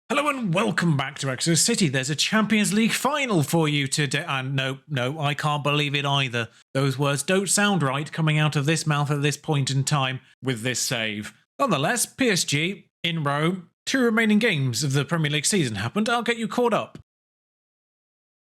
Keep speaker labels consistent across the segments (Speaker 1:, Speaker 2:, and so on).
Speaker 1: Hello and welcome back to Exeter City. There's a Champions League final for you today. And no, I can't believe it either. Those words don't sound right coming out of this mouth at this point in time with this save. Nonetheless, PSG in Rome. 2 remaining games of the Premier League season happened. I'll get you caught up.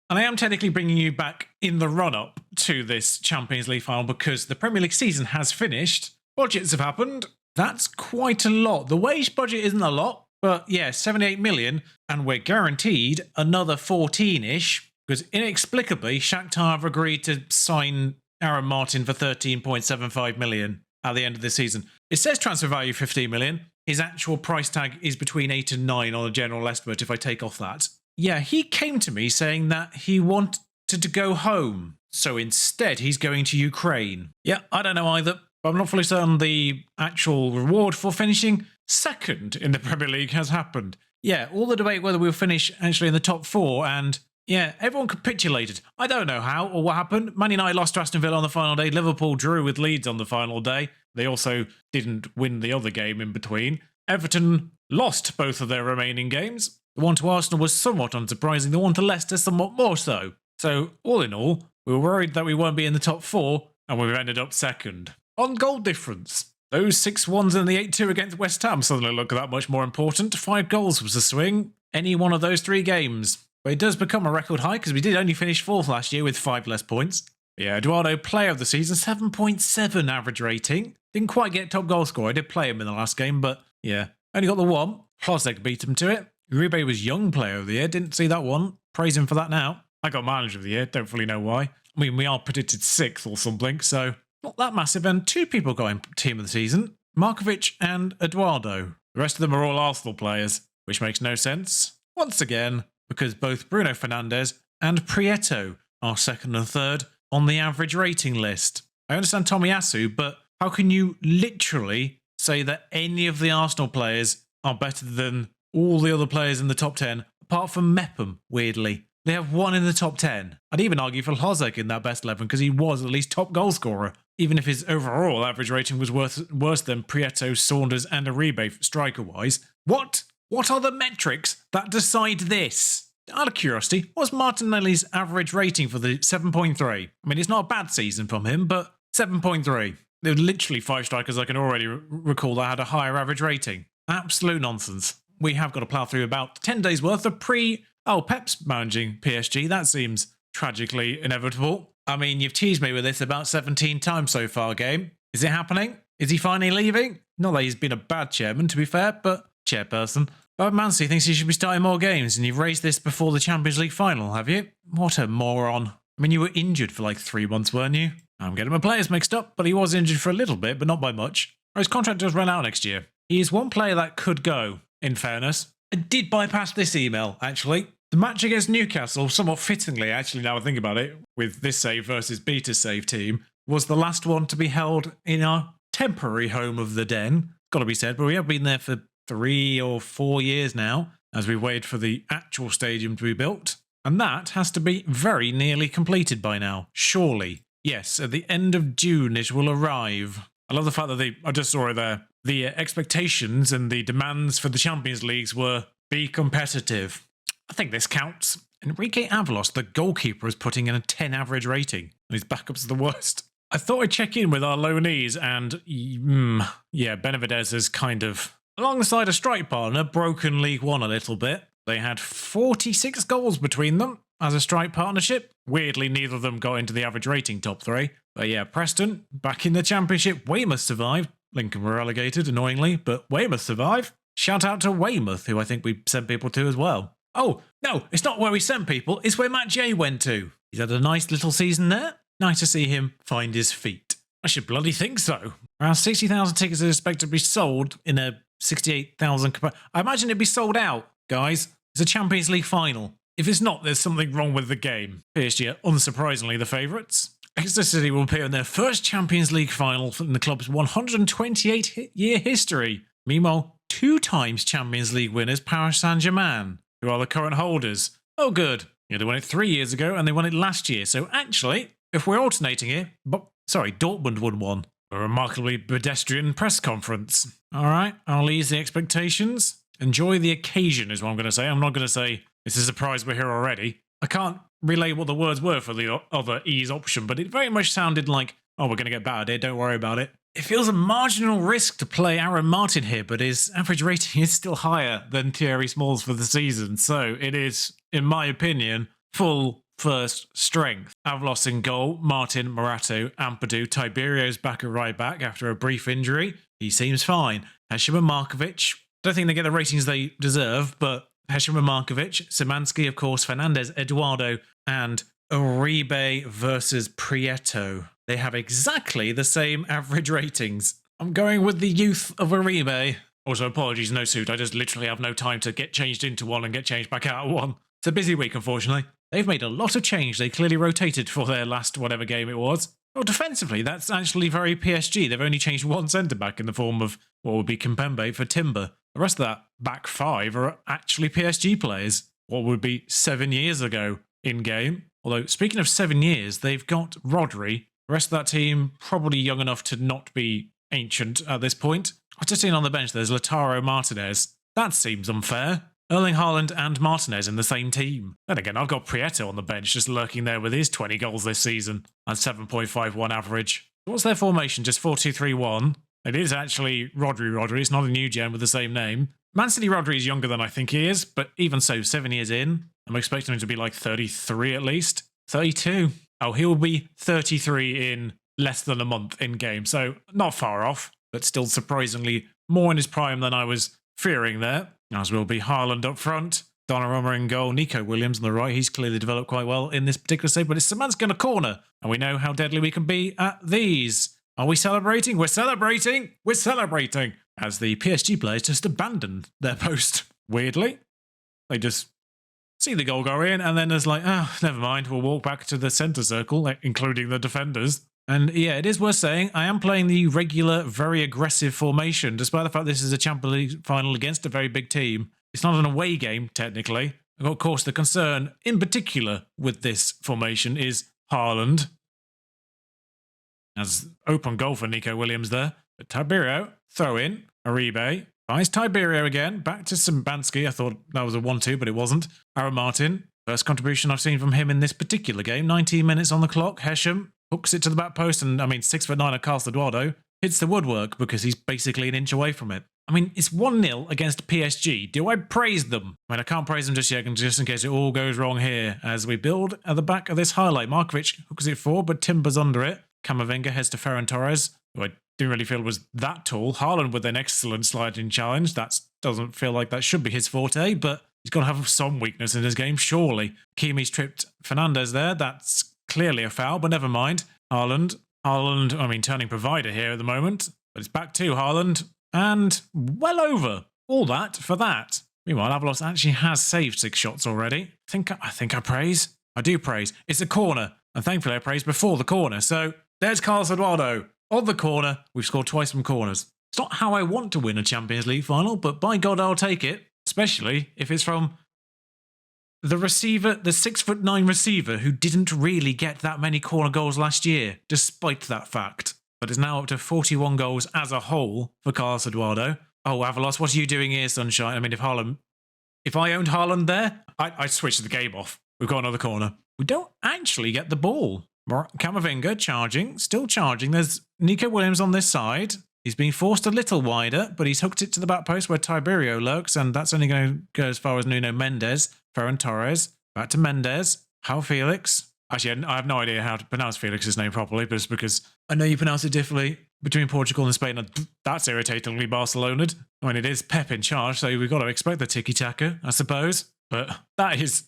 Speaker 1: And I am technically bringing you back in the run-up to this Champions League final because the Premier League season has finished. Budgets have happened. That's quite a lot. The wage budget isn't a lot. But yeah, 78 million, and we're guaranteed another 14-ish, because inexplicably, Shakhtar have agreed to sign Aaron Martin for 13.75 million at the end of the season. It says transfer value 15 million. His actual price tag is between 8 and 9 on a general estimate if I take off that. Yeah, he came to me saying that he wanted to go home, so instead he's going to Ukraine. Yeah, I don't know either. I'm not fully certain the actual reward for finishing second in the Premier League has happened. Yeah, all the debate whether we'll finish actually in the top 4, and yeah, everyone capitulated. I don't know how or what happened. Man United lost to Aston Villa on the final day. Liverpool drew with Leeds on the final day. They also didn't win the other game in between. Everton lost both of their remaining games. The one to Arsenal was somewhat unsurprising. The one to Leicester somewhat more so. So, all in all, we were worried that we won't be in the top 4, and we've ended up second. On goal difference, those 6-1s and the 8-2 against West Ham suddenly look that much more important. 5 goals was the swing, any one of those 3 games. But it does become a record high because we did only finish 4th last year with 5 less points. Yeah, Eduardo, player of the season, 7.7 average rating. Didn't quite get top goal scorer. I did play him in the last game, but yeah, only got the 1. Hlozek beat him to it. Uribe was young player of the year. Didn't see that one. Praise him for that now. I got manager of the year. Don't fully know why. I mean, we are predicted 6th or something, so not that massive, and 2 people got in team of the season, Markovic and Eduardo. The rest of them are all Arsenal players, which makes no sense, once again, because both Bruno Fernandes and Prieto are 2nd and 3rd on the average rating list. I understand Tomiyasu, but how can you literally say that any of the Arsenal players are better than all the other players in the top 10, apart from Mepham, weirdly? They have 1 in the top 10. I'd even argue for Hlozek in that best 11 because he was at least top goal scorer, even if his overall average rating was worse than Prieto, Saunders and Uribe striker-wise. What are the metrics that decide this? Out of curiosity, what's Martinelli's average rating for the 7.3? I mean, it's not a bad season from him, but 7.3. There were literally 5 strikers I can already recall that had a higher average rating. Absolute nonsense. We have got to plough through about 10 days worth of Pep's managing PSG. That seems tragically inevitable. I mean, you've teased me with this about 17 times so far, game. Is it happening? Is he finally leaving? Not that he's been a bad chairman, to be fair, but chairperson. Bob Mancy thinks he should be starting more games, and you've raised this before the Champions League final, have you? What a moron. I mean, you were injured for like 3 months, weren't you? I'm getting my players mixed up, but he was injured for a little bit, but not by much. His contract does run out next year. He is one player that could go, in fairness. I did bypass this email, actually. The match against Newcastle, somewhat fittingly, actually, now I think about it, with this save versus Beta's save team, was the last one to be held in our temporary home of the Den. Got to be said, but we have been there for 3 or 4 years now, as we wait for the actual stadium to be built. And that has to be very nearly completed by now, surely. Yes, at the end of June it will arrive. I love the fact that I just saw it there. The expectations and the demands for the Champions Leagues were be competitive. I think this counts. Enrique Avalos, the goalkeeper, is putting in a 10 average rating, and his backups are the worst. I thought I'd check in with our loanees, and Benavidez has kind of, alongside a strike partner, broken League One a little bit. They had 46 goals between them as a strike partnership. Weirdly, neither of them got into the average rating top 3. But yeah, Preston, back in the Championship. Weymouth survived. Lincoln were relegated, annoyingly, but Weymouth survived. Shout out to Weymouth, who I think we sent people to as well. Oh, no, it's not where we sent people, it's where Matt J went to. He's had a nice little season there. Nice to see him find his feet. I should bloody think so. Around 60,000 tickets are expected to be sold in a 68,000 capacity. I imagine it'd be sold out, guys. It's a Champions League final. If it's not, there's something wrong with the game. PSG are unsurprisingly the favourites. Exeter City will appear in their first Champions League final in the club's 128-year history. Meanwhile, 2 times Champions League winners Paris Saint-Germain, who are the current holders. Oh, good. Yeah, they won it 3 years ago and they won it last year. So actually, if we're alternating here, Dortmund won one. A remarkably pedestrian press conference. All right, I'll ease the expectations. Enjoy the occasion is what I'm going to say. I'm not going to say it's a surprise we're here already. I can't relay what the words were for the other ease option, but it very much sounded like, oh, we're going to get battered here, don't worry about it. It feels a marginal risk to play Aaron Martin here, but his average rating is still higher than Thierry Smalls for the season, so it is, in my opinion, full first strength. Avalos in goal, Martin, Morato, Ampadu, Tiberio's back at right back after a brief injury. He seems fine. Hesham and Markovic, don't think they get the ratings they deserve, but Hesham and Markovic, Szymanski, of course, Fernandez, Eduardo, and Uribe versus Prieto. They have exactly the same average ratings. I'm going with the youth of Uribe. Also, apologies, no suit. I just literally have no time to get changed into one and get changed back out of one. It's a busy week, unfortunately. They've made a lot of change. They clearly rotated for their last whatever game it was. Well, defensively, that's actually very PSG. They've only changed one centre-back in the form of what would be Kimpembe for Timber. The rest of that back five are actually PSG players. What would be 7 years ago in-game. Although, speaking of 7 years, they've got Rodri. The rest of that team probably young enough to not be ancient at this point. I've just seen on the bench there's Lautaro Martinez. That seems unfair. Erling Haaland and Martinez in the same team. Then again, I've got Prieto on the bench just lurking there with his 20 goals this season and 7.51 average. What's their formation? Just 4-2-3-1. It is actually Rodri. It's not a new gen with the same name. Man City Rodri is younger than I think he is, but even so, 7 years in, I'm expecting him to be like 33 at least. 32. Oh, he'll be 33 in less than a month in game, so not far off, but still surprisingly more in his prime than I was fearing there. As will be Haaland up front, Donnarumma in goal, Nico Williams on the right. He's clearly developed quite well in this particular stage, but it's Szymanski in a corner, and we know how deadly we can be at these. Are we celebrating? We're celebrating! We're celebrating! As the PSG players just abandon their post. Weirdly, they just see the goal go in, and then there's like, oh, never mind, we'll walk back to the centre circle, including the defenders. And yeah, it is worth saying, I am playing the regular, very aggressive formation, despite the fact this is a Champions League final against a very big team. It's not an away game, technically. Of course, the concern, in particular, with this formation is Haaland. As open goal for Nico Williams there. But Tiberio, throw in, Uribe. Nice Tiberio again, back to Szymanski. I thought that was a 1-2, but it wasn't. Aaron Martin, first contribution I've seen from him in this particular game. 19 minutes on the clock. Hesham hooks it to the back post, and 6'9" of Carlos Eduardo hits the woodwork because he's basically an inch away from it. It's 1-0 against PSG. Do I praise them? I can't praise them just yet, just in case it all goes wrong here. As we build at the back of this highlight, Markovic hooks it forward, but Timber's under it. Camavinga heads to Ferran Torres, who I didn't really feel was that tall. Haaland with an excellent sliding challenge. That doesn't feel like that should be his forte, but he's got to have some weakness in his game, surely. Kimi's tripped Fernandez there. That's clearly a foul, but never mind. Haaland, turning provider here at the moment. But it's back to Haaland, and well over. All that for that. Meanwhile, Avalos actually has saved 6 shots already. I think I praise. I do praise. It's a corner, and thankfully I praised before the corner. So there's Carlos Eduardo on the corner. We've scored twice from corners. It's not how I want to win a Champions League final, but by God, I'll take it. Especially if it's from the receiver, the 6'9" receiver who didn't really get that many corner goals last year, despite that fact. But is now up to 41 goals as a whole for Carlos Eduardo. Oh, Avalos, what are you doing here, sunshine? If I owned Haaland there, I'd switch the game off. We've got another corner. We don't actually get the ball. Camavinga charging, still charging. There's Nico Williams on this side. He's being forced a little wider, but he's hooked it to the back post where Tiberio lurks, and that's only going to go as far as Nuno Mendes. Ferran Torres, back to Mendes. How Felix? Actually, I have no idea how to pronounce Felix's name properly, but it's because I know you pronounce it differently between Portugal and Spain, and that's irritatingly Barcelona'd. It is Pep in charge, so we've got to expect the tiki-taka, I suppose. But that is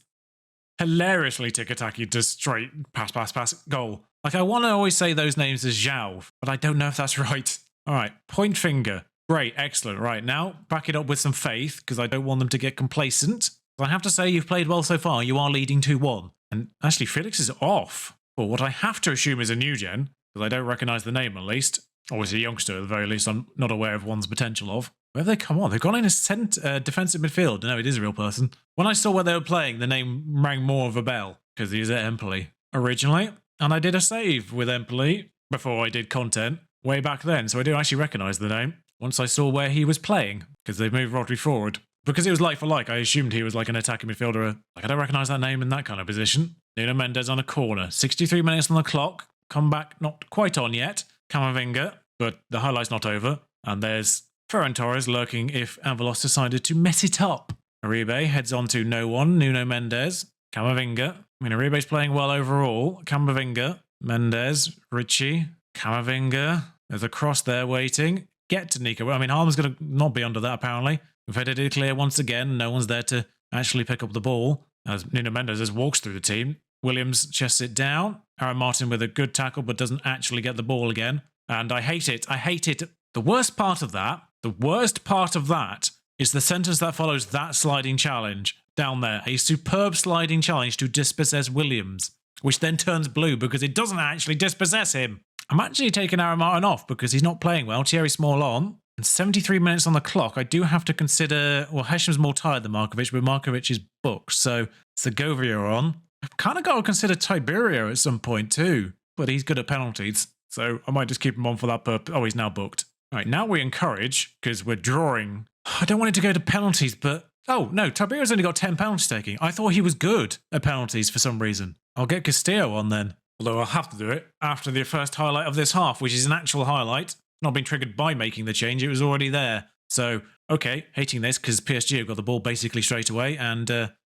Speaker 1: hilariously tiki-taki to straight pass, goal. I want to always say those names as Zhao, but I don't know if that's right. All right, point finger. Great, excellent. Right, now back it up with some faith, because I don't want them to get complacent. I have to say you've played well so far. You are leading 2-1. And actually, Felix is off for what I have to assume is a new gen, because I don't recognise the name at least. Or is a youngster at the very least I'm not aware of one's potential of. Where have they come on? They've gone in a defensive midfield. No, it is a real person. When I saw where they were playing, the name rang more of a bell, because he was at Empoli originally. And I did a save with Empoli before I did content way back then, so I do actually recognise the name once I saw where he was playing, because they've moved Rodri forward. because it was like for like, I assumed he was like an attacking midfielder. Like, I don't recognise that name in that kind of position. Nuno Mendes on a corner. 63 minutes on the clock. Comeback not quite on yet. Camavinga, but the highlight's not over. And there's Ferran Torres lurking if Avalos decided to mess it up. Uribe heads on to no one. Nuno Mendes. Camavinga. I mean, Uribe's playing well overall. Camavinga. Mendes. Richie. Camavinga. There's a cross there waiting. Get to Nico. I mean, Haaland's going to not be under that, apparently. We've headed it clear once again. No one's there to actually pick up the ball. As Nuno Mendes just walks through the team. Williams chests it down. Aaron Martin with a good tackle, but doesn't actually get the ball again. And I hate it. I hate it. The worst part of that is the sentence that follows that sliding challenge down there. A superb sliding challenge to dispossess Williams, which then turns blue because it doesn't actually dispossess him. I'm actually taking Aaron Martin off because he's not playing well. Thierry Small on. And 73 minutes on the clock. I do have to consider, well, Hesham's more tired than Markovic, but Markovic is booked. So Segovia on. I've kind of got to consider Tiberio at some point too, but he's good at penalties. So I might just keep him on for that purpose. Oh, he's now booked. All right, now we encourage, because we're drawing. I don't want it to go to penalties, but... Oh, no, Tiberio's only got 10 penalty taking. I thought he was good at penalties for some reason. I'll get Castillo on then. Although I'll have to do it after the first highlight of this half, which is an actual highlight. Not been triggered by making the change, it was already there. So, okay, hating this because PSG have got the ball basically straight away, and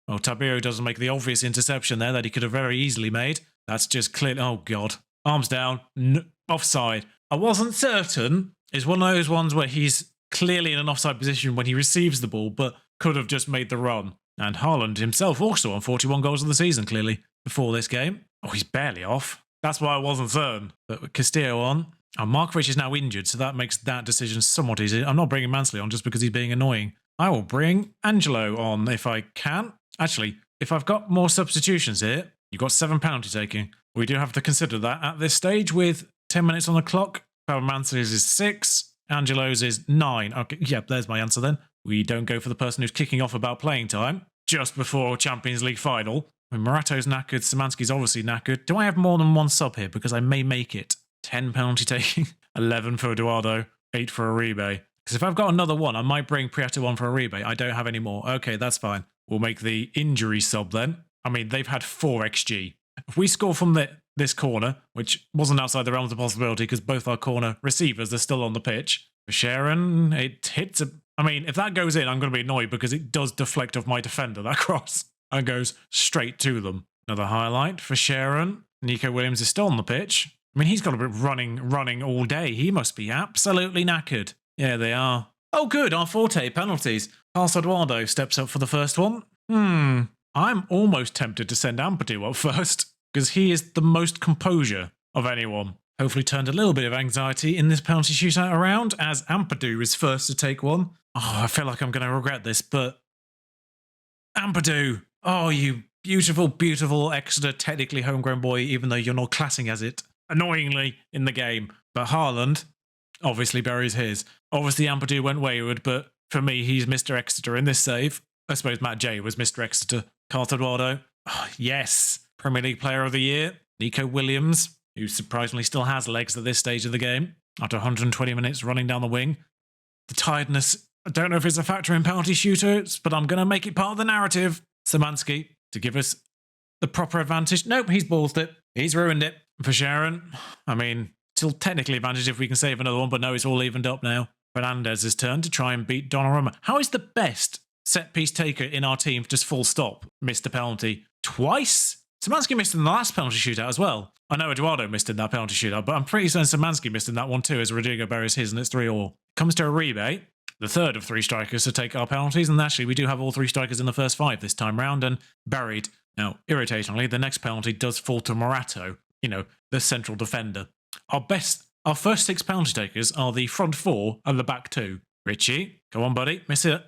Speaker 1: Tiberio doesn't make the obvious interception there that he could have very easily made. That's just clear. Oh, God. Arms down. Offside. I wasn't certain. It's one of those ones where he's clearly in an offside position when he receives the ball, but could have just made the run. And Haaland himself also on 41 goals of the season, clearly, before this game. Oh, he's barely off. That's why I wasn't certain. But with Castillo on. And Markovic is now injured, so that makes that decision somewhat easy. I'm not bringing Mansley on just because he's being annoying. I will bring Angelo on if I can. Actually, if I've got more substitutions here, you've got 7 penalty taking. We do have to consider that at this stage with 10 minutes on the clock. Mansley's is 6. Angelo's is 9. Okay, yep, there's my answer then. We don't go for the person who's kicking off about playing time just before Champions League final. I mean, Morato's knackered. Szymanski's obviously knackered. Do I have more than one sub here? Because I may make it. 10 penalty taking, 11 for Eduardo, 8 for Uribe. Because if I've got another one, I might bring Prieto on for Uribe. I don't have any more. Okay, that's fine. We'll make the injury sub then. I mean, they've had 4 XG. If we score from this corner, which wasn't outside the realms of possibility because both our corner receivers are still on the pitch. For Sharon, it hits a... I mean, if that goes in, I'm going to be annoyed because it does deflect off my defender, that cross, and goes straight to them. Another highlight for Sharon. Nico Williams is still on the pitch. I mean, he's got to be running all day. He must be absolutely knackered. Yeah, they are. Oh, good. Our forte, penalties. Carlos Eduardo steps up for the first one. I'm almost tempted to send Ampadu up first because he is the most composure of anyone. Hopefully turned a little bit of anxiety in this penalty shootout around as Ampadu is first to take one. Oh, I feel like I'm going to regret this, but... Ampadu! Oh, you beautiful, beautiful Exeter technically homegrown boy, even though you're not classing as it. Annoyingly in the game. But Haaland obviously buries his. Obviously Ampadu went wayward, but for me, he's Mr. Exeter in this save. I suppose Matt J was Mr. Exeter. Carlos Eduardo. Oh, yes. Premier League Player of the Year. Nico Williams, who surprisingly still has legs at this stage of the game. After 120 minutes running down the wing. The tiredness, I don't know if it's a factor in penalty shootouts, but I'm going to make it part of the narrative. Szymanski to give us the proper advantage. Nope, he's ballsed it. He's ruined it. For Sharon, I mean, still technically advantage if we can save another one, but no, it's all evened up now. Fernandez's turn to try and beat Donnarumma. How is the best set-piece taker in our team just full stop missed a penalty twice? Szymanski missed in the last penalty shootout as well. I know Eduardo missed in that penalty shootout, but I'm pretty certain Szymanski missed in that one too as Rodrigo buries his and it's 3-3. Comes to Uribe, the third of 3 strikers to take our penalties, and actually we do have all 3 strikers in the first 5 this time round and buried. Now, irritatingly, the next penalty does fall to Morato. You know, the central defender. Our first 6 penalty takers are the front 4 and the back 2. Richie, come on, buddy, miss it.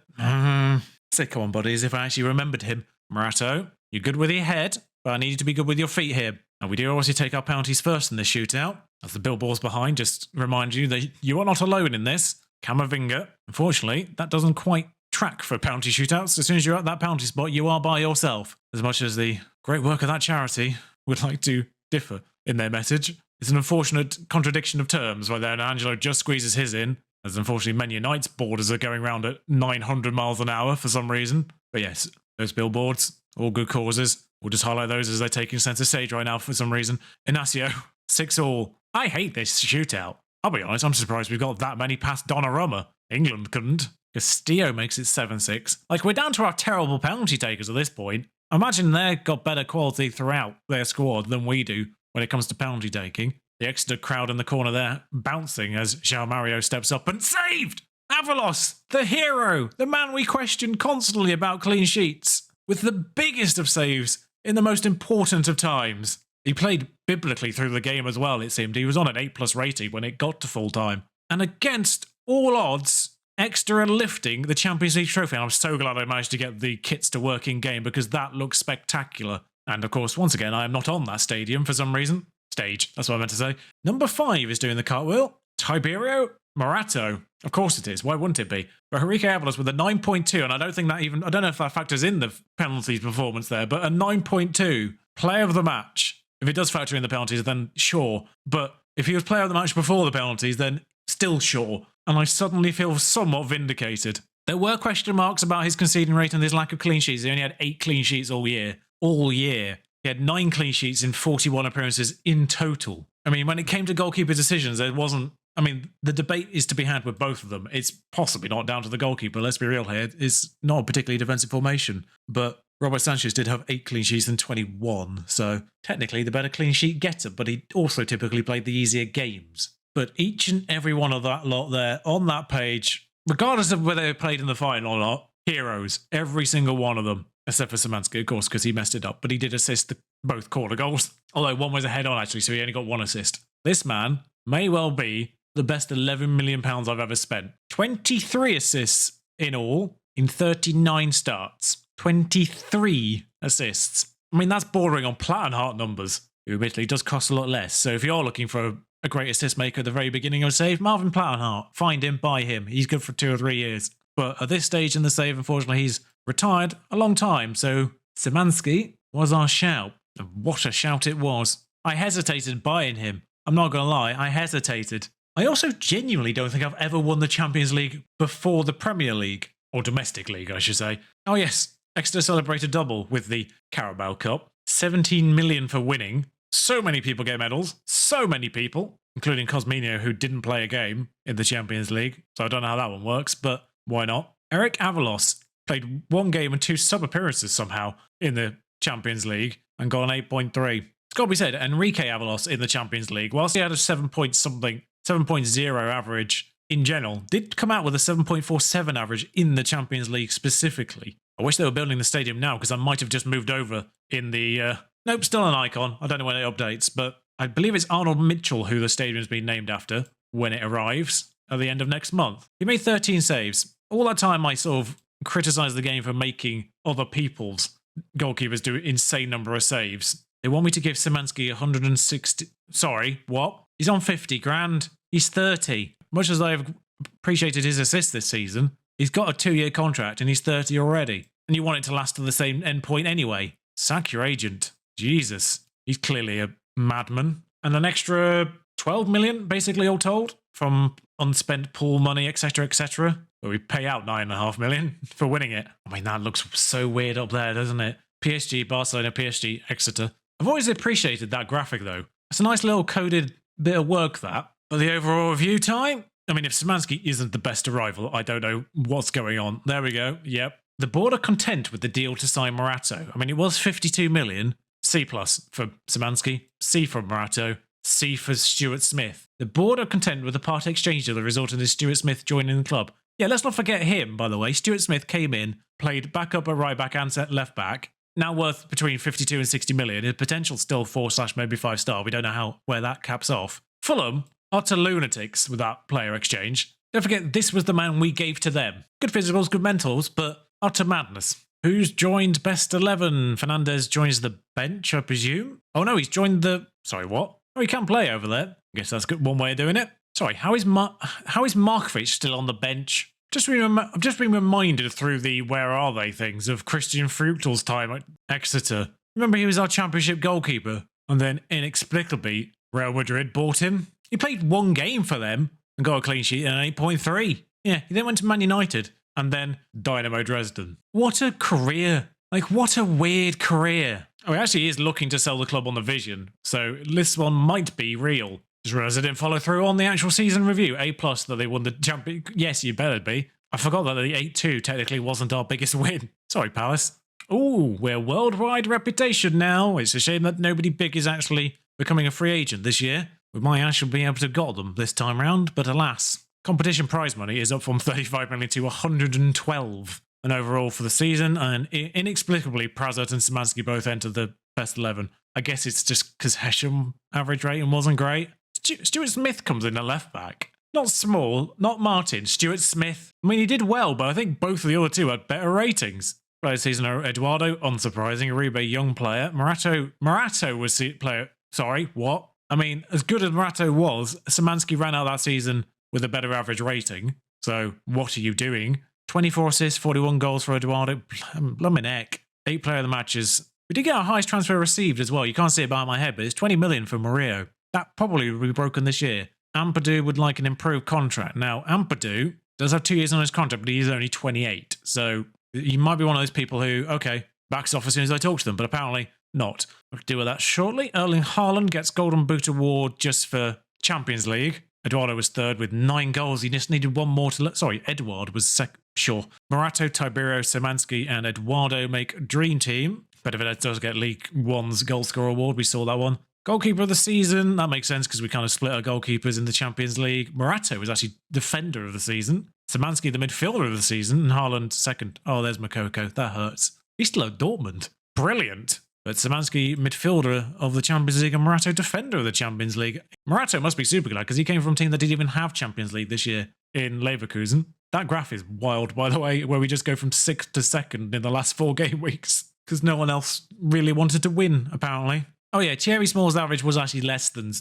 Speaker 1: Say come on, buddy, as if I actually remembered him. Morato, you're good with your head, but I need you to be good with your feet here. And we do obviously take our penalties first in this shootout. As the billboards behind just remind you that you are not alone in this. Camavinga, unfortunately, that doesn't quite track for penalty shootouts. As soon as you're at that penalty spot, you are by yourself. As much as the great work of that charity would like to differ in their message. It's an unfortunate contradiction of terms where then Angelo just squeezes his in as unfortunately Man United's borders are going around at 900 miles an hour for some reason. But yes, those billboards, all good causes. We'll just highlight those as they're taking centre stage right now for some reason. Inacio, 6-all. I hate this shootout. I'll be honest, I'm surprised we've got that many past Donnarumma. England couldn't. Castillo makes it 7-6. Like, we're down to our terrible penalty takers at this point. Imagine they've got better quality throughout their squad than we do when it comes to penalty taking. The Exeter crowd in the corner there bouncing as João Mario steps up and saved! Avalos, the hero, the man we question constantly about clean sheets, with the biggest of saves in the most important of times. He played biblically through the game as well, it seemed. He was on an 8+ rating when it got to full time. And against all odds, Exeter are lifting the Champions League trophy. And I'm so glad I managed to get the kits to work in game because that looks spectacular. And of course, once again, I am not on that stadium for some reason. Stage, that's what I meant to say. Number 5 is doing the cartwheel. Tiberio Morato. Of course it is. Why wouldn't it be? But Henrique Avalos with a 9.2, and I don't know if that factors in the penalties performance there, but a 9.2 player of the match. If it does factor in the penalties, then sure. But if he was player of the match before the penalties, then still sure. And I suddenly feel somewhat vindicated. There were question marks about his conceding rate and his lack of clean sheets. He only had 8 clean sheets all year. All year. He had 9 clean sheets in 41 appearances in total. I mean, when it came to goalkeeper decisions, there wasn't... I mean, the debate is to be had with both of them. It's possibly not down to the goalkeeper, let's be real here. It's not a particularly defensive formation. But Robert Sanchez did have 8 clean sheets in 21, so technically the better clean sheet getter, but he also typically played the easier games. But each and every one of that lot there on that page, regardless of whether they played in the final or not, heroes, every single one of them, except for Szymanski, of course, because he messed it up, but he did assist both corner goals, although one was a head-on actually, so he only got 1 assist. This man may well be the best £11 million I've ever spent. 23 assists in all in 39 starts. 23 assists. I mean, that's bordering on Plattenhart numbers, who admittedly does cost a lot less. So if you're looking for a great assist maker at the very beginning of a save, Marvin Plattenhart, find him, buy him. He's good for 2 or 3 years. But at this stage in the save, unfortunately, he's retired a long time. So Szymanski was our shout. And what a shout it was. I hesitated buying him. I'm not going to lie, I hesitated. I also genuinely don't think I've ever won the Champions League before the Premier League. Or domestic league, I should say. Oh yes, Exeter celebrated double with the Carabao Cup. 17 million for winning. So many people get medals. So many people, including Cosminho, who didn't play a game in the Champions League. So I don't know how that one works, but why not? Eric Avalos played 1 game and 2 sub-appearances somehow in the Champions League and got an 8.3. It's got to be said, Enrique Avalos in the Champions League, whilst he had a 7.0 average in general, did come out with a 7.47 average in the Champions League specifically. I wish they were building the stadium now because I might have just moved over in the... Nope, still an icon. I don't know when it updates, but I believe it's Arnold Mitchell who the stadium's been named after when it arrives at the end of next month. He made 13 saves. All that time I sort of criticised the game for making other people's goalkeepers do an insane number of saves. They want me to give Szymanski 160... Sorry, what? He's on 50 grand. He's 30. Much as I've appreciated his assist this season, he's got a 2-year contract and he's 30 already. And you want it to last to the same end point anyway. Sack your agent. Jesus. He's clearly a madman. And an extra 12 million, basically all told, from unspent pool money, etc., etc. But we pay out 9.5 million for winning it. I mean, that looks so weird up there, doesn't it? PSG, Barcelona, PSG, Exeter. I've always appreciated that graphic, though. It's a nice little coded bit of work, that. But the overall review time? I mean, if Szymanski isn't the best arrival, I don't know what's going on. There we go. Yep. The board are content with the deal to sign Morato. I mean, it was 52 million. C+ for Szymanski, C for Morato, C for Stuart Smith. The board are content with the part exchange deal that resulted in Stuart Smith joining the club. Yeah, let's not forget him, by the way. Stuart Smith came in, played backup at right back and left back. Now worth between 52 and 60 million. His potential still 4/ maybe 5-star. We don't know where that caps off. Fulham, utter lunatics with that player exchange. Don't forget, this was the man we gave to them. Good physicals, good mentals, but utter madness. Who's joined best 11? Fernandez joins the bench, I presume? Oh no, he's joined the... Sorry, what? Oh, he can't play over there. I guess that's good. One way of doing it. Sorry, how is Markovic still on the bench? I've just been reminded through the where are they things of Christian Fruchtel's time at Exeter. Remember he was our championship goalkeeper, and then inexplicably Real Madrid bought him. He played 1 game for them, and got a clean sheet and an 8.3. Yeah, he then went to Man United and then Dynamo Dresden. What a career. Like, what a weird career. Oh, he actually is looking to sell the club on the Vision, so this one might be real. Just realised I didn't follow through on the actual season review. A+ that they won the champion. Yes, you better be. I forgot that the 8-2 technically wasn't our biggest win. Sorry, Palace. Ooh, we're worldwide reputation now. It's a shame that nobody big is actually becoming a free agent this year. We might actually be able to got them this time round, but alas. Competition prize money is up from 35 million to 112. And overall for the season, and inexplicably, Prazat and Szymanski both entered the best 11. I guess it's just because Hesham average rating wasn't great. Stuart Smith comes in at left back. Not Small, not Martin, Stuart Smith. I mean, he did well, but I think both of the other two had better ratings. Player season, Eduardo, unsurprising. Uribe, young player. Morato was player. Sorry, what? I mean, as good as Morato was, Szymanski ran out that season with a better average rating. So, what are you doing? 24 assists, 41 goals for Eduardo. Blimmin' heck. 8 player of the matches. We did get our highest transfer received as well. You can't see it behind my head, but it's 20 million for Murillo. That probably will be broken this year. Ampadu would like an improved contract. Now, Ampadu does have 2 years on his contract, but he's only 28. So, he might be one of those people who, okay, backs off as soon as I talk to them, but apparently not. We'll deal with that shortly. Erling Haaland gets Golden Boot Award just for Champions League. Eduardo was third with 9 goals. He just needed one more to... Sorry, Edouard was second. Sure. Morato, Tiberio, Szymanski, and Eduardo make Dream Team. Benavidez does get League One's Goal Scorer Award. We saw that one. Goalkeeper of the season. That makes sense because we kind of split our goalkeepers in the Champions League. Morato was actually Defender of the season. Szymanski, the midfielder of the season. And Haaland, second. Oh, there's Makoko. That hurts. He's still at Dortmund. Brilliant. But Szymanski, midfielder of the Champions League, and Morato, defender of the Champions League. Morato must be super glad because he came from a team that didn't even have Champions League this year in Leverkusen. That graph is wild, by the way, where we just go from 6th to 2nd in the last 4 game weeks because no one else really wanted to win, apparently. Oh yeah, Thierry Small's average was actually less than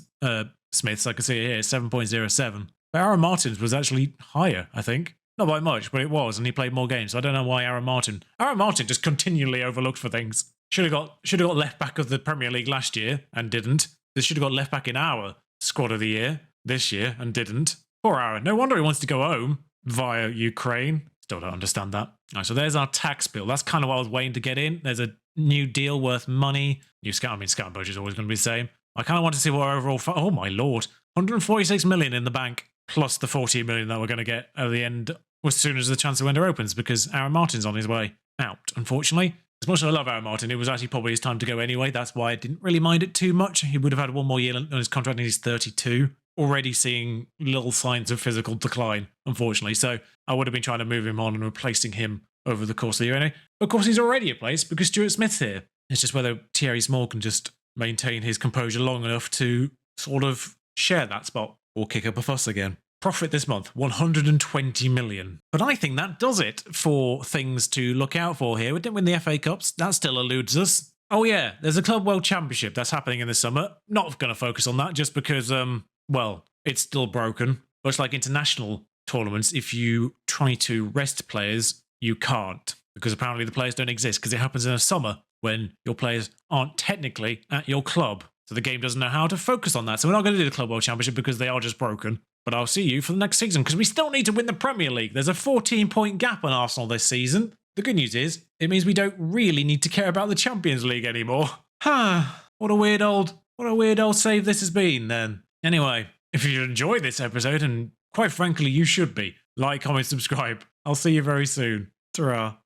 Speaker 1: Smith's. I can see it here, 7.07. But Aaron Martin's was actually higher, I think. Not by much, but it was, and he played more games. So I don't know why Aaron Martin just continually overlooked for things. Should have got left back of the Premier League last year and didn't. They should have got left back in our squad of the year this year and didn't. Poor Aaron. No wonder he wants to go home via Ukraine. Still don't understand that. All right, so there's our tax bill. That's kind of what I was waiting to get in. There's a new deal worth money. Scout budget is always going to be the same. I kind of want to see what our overall... Oh my lord. 146 million in the bank plus the 40 million that we're going to get at the end as soon as the transfer window opens because Aaron Martin's on his way out, unfortunately. As much as I love Aaron Martin, it was actually probably his time to go anyway. That's why I didn't really mind it too much. He would have had 1 more year on his contract and he's 32. Already seeing little signs of physical decline, unfortunately. So I would have been trying to move him on and replacing him over the course of the year anyway. Of course, he's already a place because Stuart Smith's here. It's just whether Thierry Small can just maintain his composure long enough to sort of share that spot or kick up a fuss again. Profit this month, 120 million. But I think that does it for things to look out for here. We didn't win the FA Cups. That still eludes us. Oh yeah, there's a Club World Championship that's happening in the summer. Not going to focus on that just because, well, it's still broken. Much like international tournaments, if you try to rest players, you can't. Because apparently the players don't exist because it happens in the summer when your players aren't technically at your club. So the game doesn't know how to focus on that. So we're not going to do the Club World Championship because they are just broken. But I'll see you for the next season because we still need to win the Premier League. There's a 14-point gap on Arsenal this season. The good news is, it means we don't really need to care about the Champions League anymore. What a weird old save this has been then. Anyway, if you enjoyed this episode, and quite frankly you should be, like, comment, subscribe. I'll see you very soon. Ta-ra.